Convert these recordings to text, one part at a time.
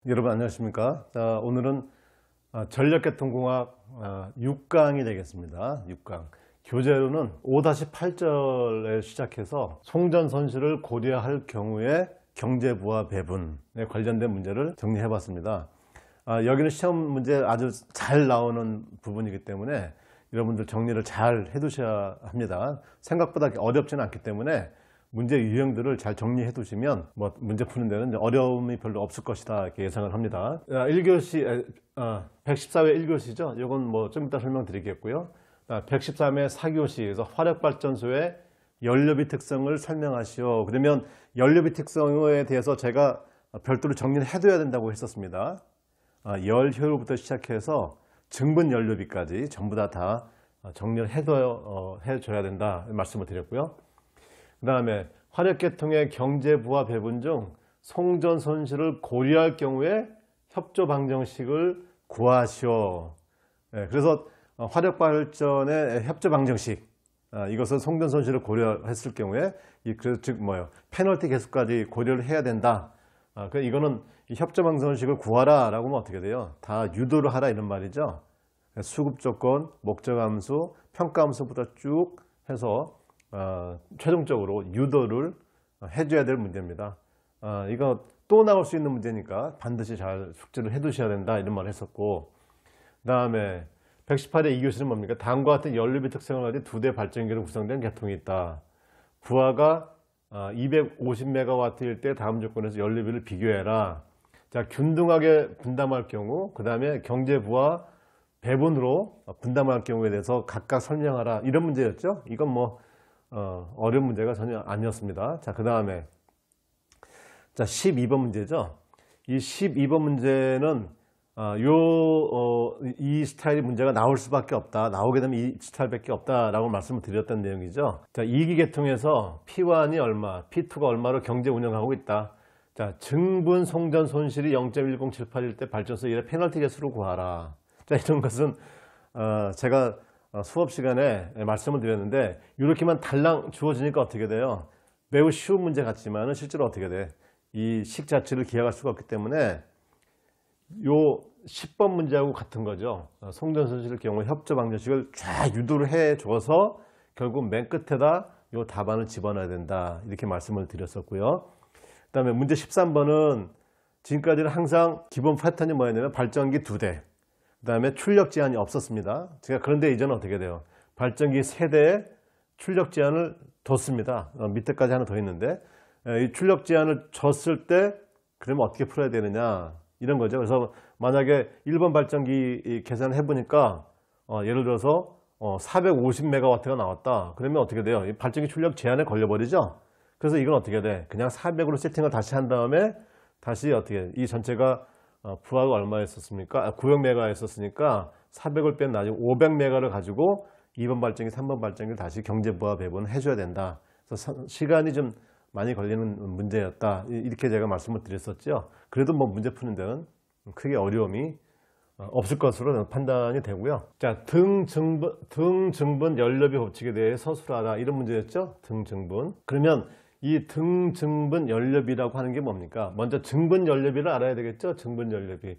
여러분 안녕하십니까? 자, 오늘은 전력계통공학 6강이 되겠습니다. 6강 교재로는 5-8절에 시작해서 송전손실을 고려할 경우에 경제부와 배분에 관련된 문제를 정리해 봤습니다. 여기는 시험 문제 아주 잘 나오는 부분이기 때문에 여러분들 정리를 잘 해 두셔야 합니다. 생각보다 어렵지는 않기 때문에 문제 유형들을 잘 정리해 두시면 문제 푸는 데는 어려움이 별로 없을 것이다 이렇게 예상을 합니다. 1교시 114회 1교시죠. 이건 좀 이따 설명드리겠고요. 113회 4교시에서 화력발전소의 연료비 특성을 설명하시오. 그러면 연료비 특성에 대해서 제가 별도로 정리를 해둬야 된다고 했었습니다. 열 효율부터 시작해서 증분 연료비까지 전부 다 정리를 해줘야 된다 말씀을 드렸고요. 그 다음에 화력계통의 경제부와 배분 중 송전 손실을 고려할 경우에 협조 방정식을 구하시오. 그래서 화력발전의 협조 방정식, 이것은 송전 손실을 고려했을 경우에 즉 페널티 계수까지 고려를 해야 된다. 이거는 협조 방정식을 구하라 라고 하면 어떻게 돼요? 다 유도를 하라 이런 말이죠. 수급 조건, 목적 함수, 평가 함수부터 쭉 해서 최종적으로 유도를 해줘야 될 문제입니다. 이거 또 나올 수 있는 문제니까 반드시 잘 숙지를 해 두셔야 된다 이런 말을 했었고, 그 다음에 118회 2교시는 뭡니까? 다음과 같은 연료비 특성을 가진 두 대 발전기로 구성된 계통이 있다. 부하가 250MW일 때 다음 조건에서 연료비를 비교해라. 자, 균등하게 분담할 경우, 그 다음에 경제부와 배분으로 분담할 경우에 대해서 각각 설명하라 이런 문제였죠. 이건 어려운 문제가 전혀 아니었습니다. 자, 그 다음에 12번 문제죠. 이 12번 문제는 이 스타일의 문제가 나올 수밖에 없다. 나오게 되면 이 스타일밖에 없다라고 말씀을 드렸던 내용이죠. 자, 2기 계통에서 P1이 얼마, P2가 얼마로 경제 운영하고 있다. 자, 증분 송전 손실이 0.1078일 때 발전소 1의 페널티 계수로 구하라. 자, 이런 것은 제가 수업 시간에 말씀을 드렸는데 이렇게만 달랑 주어지니까 어떻게 돼요? 매우 쉬운 문제 같지만 실제로 어떻게 돼? 이 식 자체를 기억할 수가 없기 때문에 요 10번 문제하고 같은 거죠. 송전 손실의 경우 협조 방정식을 쫙 유도를 해 줘서 결국 맨 끝에다 요 답안을 집어넣어야 된다 이렇게 말씀을 드렸었고요. 그 다음에 문제 13번은 지금까지는 항상 기본 패턴이 뭐였냐면 발전기 2대, 그 다음에 출력 제한이 없었습니다. 그런데 이제는 어떻게 돼요? 발전기 3대에 출력 제한을 뒀습니다. 밑에까지 하나 더 있는데 이 출력 제한을 줬을 때 그러면 어떻게 풀어야 되느냐 이런 거죠. 그래서 만약에 1번 발전기 계산을 해보니까 예를 들어서 450MW가 나왔다. 그러면 어떻게 돼요? 이 발전기 출력 제한에 걸려버리죠. 그래서 이건 어떻게 돼? 그냥 400으로 세팅을 다시 한 다음에 다시 어떻게 이 전체가 부하가 얼마였었습니까? 900메가였었으니까 400을 뺀 나중에 500메가를 가지고 2번 발전기, 3번 발전기를 다시 경제부하 배분을 해줘야 된다. 그래서 시간이 좀 많이 걸리는 문제였다. 이렇게 제가 말씀을 드렸었죠. 그래도 문제 푸는 데는 크게 어려움이 없을 것으로 판단이 되고요. 자, 등증분 연료비 법칙에 대해 서술하라 이런 문제였죠. 등증분. 그러면 이 등증분 연료비라고 하는 게 뭡니까? 먼저 증분 연료비를 알아야 되겠죠. 증분 연료비.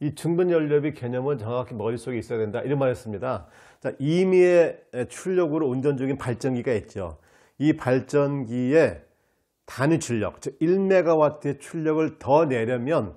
이 증분 연료비 개념은 정확히 머릿속에 있어야 된다 이런 말이었습니다. 자, 임의의 출력으로 운전 중인 발전기가 있죠. 이 발전기의 단위 출력, 즉 1메가와트의 출력을 더 내려면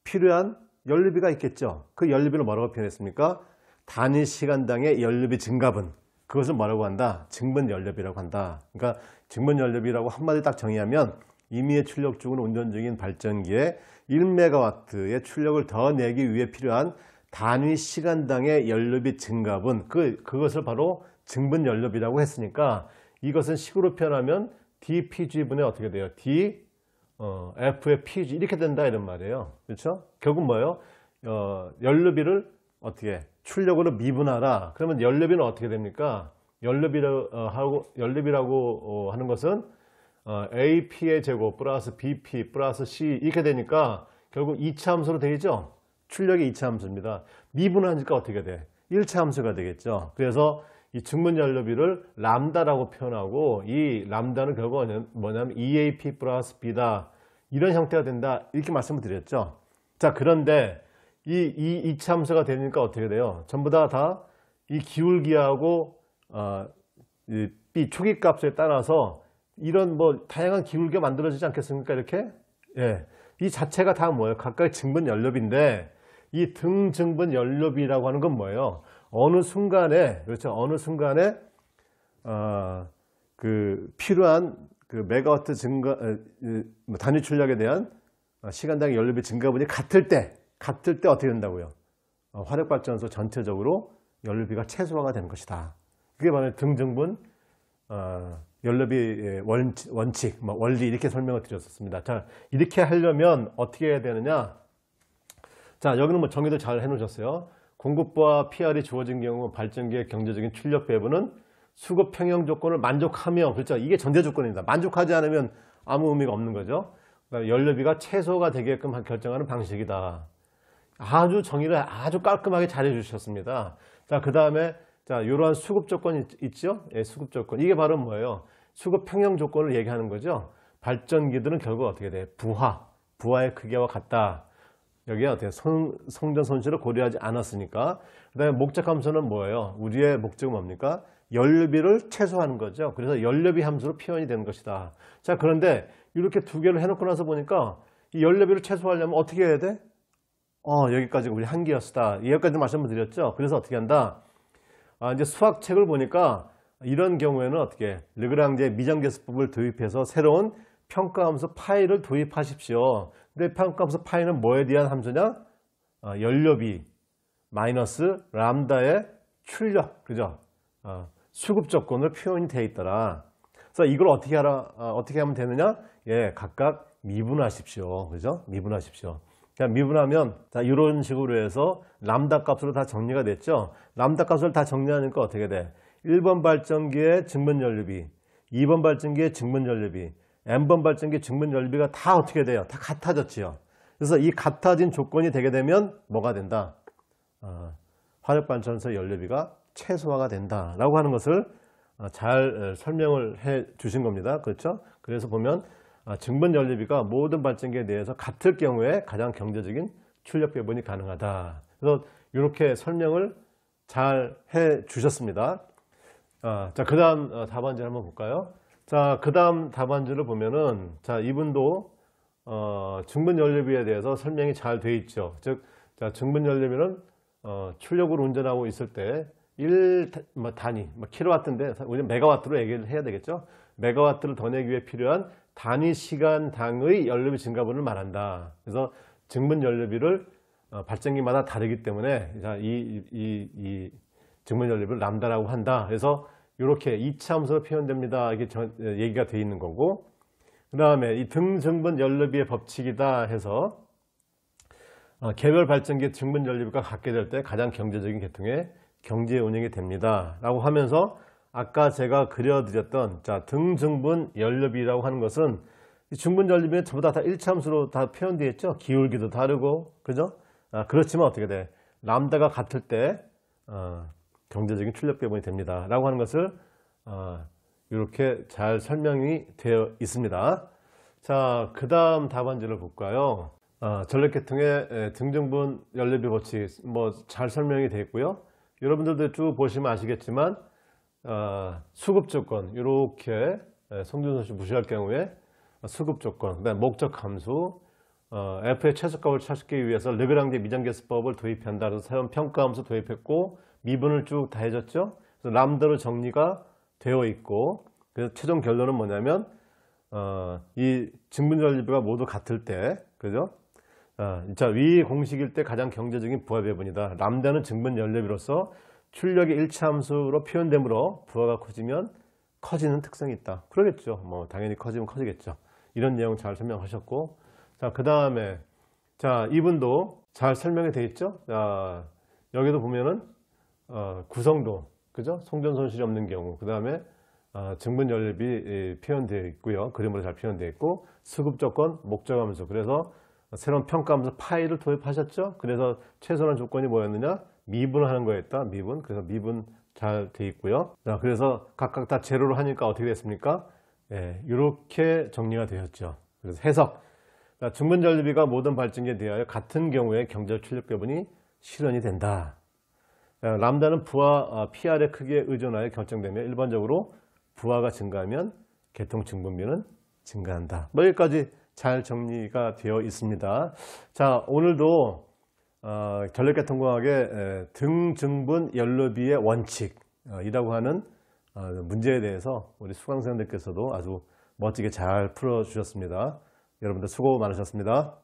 필요한 연료비가 있겠죠. 그 연료비를 뭐라고 표현했습니까? 단위 시간당의 연료비 증가분, 그것을 뭐라고 한다? 증분 연료비라고 한다. 그러니까 증분 연료비라고 한마디 딱 정의하면 임의의 출력 중으로 운전 중인 발전기에 1메가와트의 출력을 더 내기 위해 필요한 단위 시간당의 연료비 증가분, 그것을 바로 증분 연료비라고 했으니까 이것은 식으로 표현하면 dPg분의 어떻게 돼요? F의 PG 이렇게 된다 이런 말이에요. 그렇죠? 결국 뭐예요? 연료비를 어떻게 출력으로 미분하라. 그러면 연료비는 어떻게 됩니까? 연료비라고 하는 것은 AP의 제곱 플러스 BP 플러스 C 이렇게 되니까 결국 2차 함수로 되죠? 출력이 2차 함수입니다. 미분하니까 어떻게 돼? 1차 함수가 되겠죠. 그래서 이 증분 연료비를 람다라고 표현하고 이 람다는 결국은 뭐냐면 EAP 플러스 B다. 이런 형태가 된다. 이렇게 말씀을 드렸죠. 자, 그런데 이 이차함수가 되니까 어떻게 돼요? 전부 다 이 기울기하고 이 B 초기값에 따라서 이런 뭐 다양한 기울기가 만들어지지 않겠습니까? 이렇게. 예. 이 자체가 다 뭐예요? 각각의 증분 연료비인데 이 등증분 연료비라고 하는 건 뭐예요? 어느 순간에, 그렇죠? 어느 순간에 그 필요한 그 메가와트 증가 단위 출력에 대한 시간당 연료비 증가분이 같을 때 어떻게 된다고요? 화력발전소 전체적으로 연료비가 최소화가 되는 것이다. 그게 바로 등증분 연료비 원칙, 원리 이렇게 설명을 드렸었습니다. 자, 이렇게 하려면 어떻게 해야 되느냐? 자, 여기는 뭐 정의도 잘 해놓으셨어요. 공급부와 PR이 주어진 경우 발전기의 경제적인 출력 배분은 수급 평형 조건을 만족하며, 그렇죠? 이게 전제 조건입니다. 만족하지 않으면 아무 의미가 없는 거죠. 그러니까 연료비가 최소가 되게끔 결정하는 방식이다. 아주 정의를 아주 깔끔하게 잘 해주셨습니다. 자, 그 다음에 자, 이러한 수급 조건이 있죠? 예, 수급 조건. 이게 바로 뭐예요? 수급 평형 조건을 얘기하는 거죠. 발전기들은 결국 어떻게 돼? 부하의 크기와 같다. 여기에 어떻게 성전 손실을 고려하지 않았으니까. 그 다음에 목적 함수는 뭐예요? 우리의 목적은 뭡니까? 연료비를 최소화하는 거죠. 그래서 연료비 함수로 표현이 되는 것이다. 자, 그런데 이렇게 두 개를 해놓고 나서 보니까 이 연료비를 최소화하려면 어떻게 해야 돼? 여기까지 우리 한계였다. 여기까지 말씀을 드렸죠. 그래서 어떻게 한다? 이제 수학책을 보니까 이런 경우에는 어떻게 르그랑제 미장계수법을 도입해서 새로운 평가함수 파이를 도입하십시오. 근데 평가함수 파이는 뭐에 대한 함수냐? 연료비 마이너스 람다의 출력, 그죠? 수급 조건을 표현이 되어 있더라. 그래서 이걸 어떻게 하면 되느냐? 예, 각각 미분하십시오. 그죠? 미분하십시오. 그냥 미분하면, 자, 이런 식으로 해서 람다 값으로 다 정리가 됐죠? 람다 값을 다 정리하니까 어떻게 돼? 1번 발전기의 증분 연료비, 2번 발전기의 증분 연료비, n번 발전기 증분 연료비가 다 어떻게 돼요? 다 같아졌지요. 그래서 이 같아진 조건이 되게 되면 뭐가 된다? 화력발전소 연료비가 최소화가 된다라고 하는 것을 잘 설명을 해 주신 겁니다. 그렇죠? 그래서 보면 증분 연료비가 모든 발전기에 대해서 같을 경우에 가장 경제적인 출력 배분이 가능하다. 그래서 이렇게 설명을 잘 해 주셨습니다. 자, 그 다음 답안지를 한번 볼까요? 자, 그 다음 답안지를 보면은, 자, 이분도 증분 연료비에 대해서 설명이 잘 돼 있죠. 즉, 자, 증분 연료비는 출력으로 운전하고 있을 때 1단위, 킬로와트인데 우리는 메가와트로 얘기를 해야 되겠죠. 메가와트를 더 내기 위해 필요한 단위 시간당의 연료비 증가분을 말한다. 그래서 증분 연료비를 발전기마다 다르기 때문에 이 증분 연료비를 람다라고 한다. 그래서 이렇게 2차 함수로 표현됩니다. 이게 얘기가 되어 있는 거고, 그 다음에 이 등증분 연료비의 법칙이다 해서 개별 발전기의 증분 연료비가 같게 될 때 가장 경제적인 계통의 경제 운영이 됩니다. 라고 하면서 아까 제가 그려드렸던 자, 등증분 연료비라고 하는 것은 이 증분 연료비는 전부 다 1차 함수로 다 표현되어 있죠. 기울기도 다르고, 그죠? 그렇지만 어떻게 돼? 람다가 같을 때 경제적인 출력 배분이 됩니다. 라고 하는 것을 이렇게 잘 설명이 되어 있습니다. 자, 그 다음 답안지를 볼까요? 전력계통의 등증분 연료비 법칙 잘 설명이 되어 있고요. 여러분들도 쭉 보시면 아시겠지만 수급 조건 이렇게 성준선수 무시할 경우에 수급 조건, 그다음 목적 함수, F의 최소값을 찾기 위해서 르그랑제 미장계수법을 도입한다. 그래서 새로운 평가 함수 도입했고 미분을 쭉 다 해줬죠. 그래서 람다로 정리가 되어 있고, 그래서 최종 결론은 뭐냐면 이 증분 연료비가 모두 같을 때, 그죠? 자, 위 공식일 때 가장 경제적인 부하 배분이다. 람다는 증분 연료비로서 출력의 1차 함수로 표현되므로 부하가 커지면 커지는 특성이 있다. 그러겠죠. 뭐 당연히 커지면 커지겠죠. 이런 내용 잘 설명하셨고, 자, 그 다음에 자, 이분도 잘 설명이 되어 있죠. 자, 여기도 보면은 구성도, 그죠? 송전 손실이 없는 경우, 그 다음에 증분 연료비 표현되어 있고요. 그림으로 잘 표현되어 있고, 수급 조건, 목적 함수. 그래서 새로운 평가 함수 파이를 도입하셨죠. 그래서 최소한 조건이 뭐였느냐? 미분하는 거였다. 미분. 그래서 미분 잘 되어 있고요. 자, 그래서 각각 다 제로로 하니까 어떻게 됐습니까? 예, 이렇게 정리가 되었죠. 그래서 해석. 증분전류비가 모든 발전기에 대하여 같은 경우에 경제적 출력 배분이 실현이 된다. 람다는 부하 PR의 크기에 의존하여 결정되며 일반적으로 부하가 증가하면 계통 증분비는 증가한다. 여기까지 잘 정리가 되어 있습니다. 자, 오늘도 전력계통공학의 등증분 연료비의 원칙이라고 하는 문제에 대해서 우리 수강생들께서도 아주 멋지게 잘 풀어주셨습니다. 여러분들 수고 많으셨습니다.